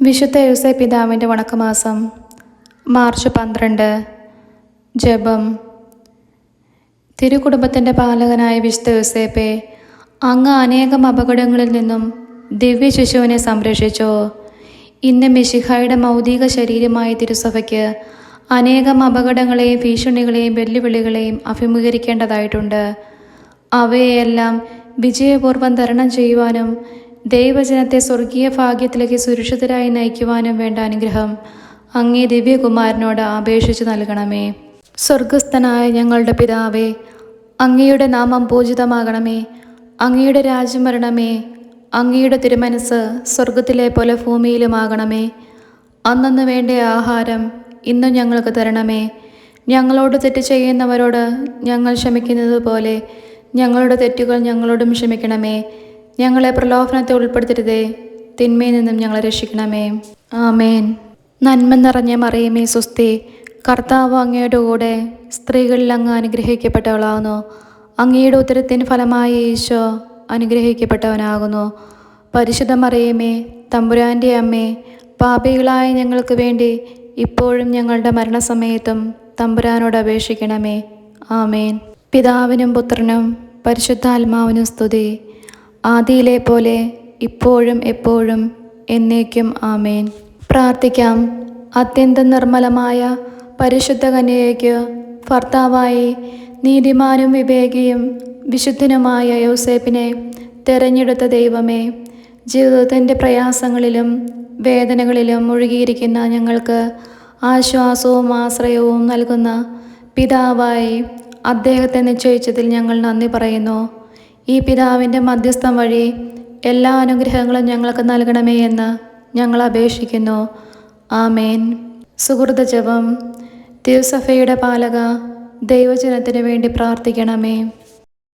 വിശുദ്ധ യോസേപ്പ് പിതാവിൻ്റെ വണക്കമാസം മാർച്ച് 12. ജപം. തിരുക്കുടുംബത്തിൻ്റെ പാലകനായ വിശുദ്ധ യോസേപ്പെ, അങ്ങ് അനേകം അപകടങ്ങളിൽ നിന്നും ദിവ്യ ശിശുവിനെ സംരക്ഷിച്ചു. ഇന്ന് മിശിഹായുടെ മൗതിക ശരീരമായ തിരുസഭയ്ക്ക് അനേകം അപകടങ്ങളെയും ഭീഷണികളെയും വെല്ലുവിളികളെയും അഭിമുഖീകരിക്കേണ്ടതായിട്ടുണ്ട്. അവയെല്ലാം വിജയപൂർവ്വം തരണം ചെയ്യുവാനും ദൈവജനത്തെ സ്വർഗീയ ഭാഗ്യത്തിലേക്ക് സുരക്ഷിതരായി നയിക്കുവാനും വേണ്ട അനുഗ്രഹം അങ്ങേ ദിവ്യകുമാരനോട് അപേക്ഷിച്ചു നൽകണമേ. സ്വർഗസ്ഥനായ ഞങ്ങളുടെ പിതാവേ, അങ്ങയുടെ നാമം പൂജിതമാകണമേ. അങ്ങയുടെ രാജ്യം വരണമേ. അങ്ങയുടെ തിരുമനസ് സ്വർഗത്തിലെ പോലെ ഭൂമിയിലുമാകണമേ. അന്നന്ന് വേണ്ട ആഹാരം ഇന്നും ഞങ്ങൾക്ക് തരണമേ. ഞങ്ങളോട് തെറ്റ് ചെയ്യുന്നവരോട് ഞങ്ങൾ ക്ഷമിക്കുന്നത് പോലെ ഞങ്ങളുടെ തെറ്റുകൾ ഞങ്ങളോടും ക്ഷമിക്കണമേ. ഞങ്ങളെ പ്രലോഭനത്തെ ഉൾപ്പെടുത്തരുതേ, തിന്മയിൽ നിന്നും ഞങ്ങളെ രക്ഷിക്കണമേ. ആമേൻ. നന്മ നിറഞ്ഞ മറിയമേ സ്വസ്തി, കർത്താവ് അങ്ങയുടെ കൂടെ സ്ത്രീകളിൽ അങ്ങ് അനുഗ്രഹിക്കപ്പെട്ടവളാകുന്നു. അങ്ങയുടെ ഉദരത്തിൻ ഫലമായ ഈശോ അനുഗ്രഹിക്കപ്പെട്ടവനാകുന്നു. പരിശുദ്ധ മറിയമേ, തമ്പുരാൻ്റെ അമ്മേ, പാപികളായ ഞങ്ങൾക്ക് വേണ്ടി ഇപ്പോഴും ഞങ്ങളുടെ മരണസമയത്തും തമ്പുരാനോട് അപേക്ഷിക്കണമേ. ആമേൻ. പിതാവിനും പുത്രനും പരിശുദ്ധാത്മാവിനും സ്തുതി, ആദിയിലെ പോലെ ഇപ്പോഴും എപ്പോഴും എന്നേക്കും. ആമേൻ. പ്രാർത്ഥിക്കാം. അത്യന്തം നിർമ്മലമായ പരിശുദ്ധ കന്യകയ്ക്ക് ഭർത്താവായി നീതിമാനും വിവേകിയും വിശുദ്ധനുമായ യോസേപ്പിനെ തിരഞ്ഞെടുത്ത ദൈവമേ, ജീവിതത്തിൻ്റെ പ്രയാസങ്ങളിലും വേദനകളിലും മുഴുകിയിരിക്കുന്ന ഞങ്ങൾക്ക് ആശ്വാസവും ആശ്രയവും നൽകുന്ന പിതാവായി അദ്ദേഹത്തെ നിശ്ചയിച്ചതിൽ ഞങ്ങൾ നന്ദി പറയുന്നു. ഈ പിതാവിൻ്റെ മധ്യസ്ഥം വഴി എല്ലാ അനുഗ്രഹങ്ങളും ഞങ്ങൾക്ക് നൽകണമേ എന്ന് ഞങ്ങൾ അപേക്ഷിക്കുന്നു. ആമേൻ. സുഹൃത ജപം. തിരുസഭയുടെ പാലക, ദൈവജനത്തിനു വേണ്ടി പ്രാർത്ഥിക്കണമേ.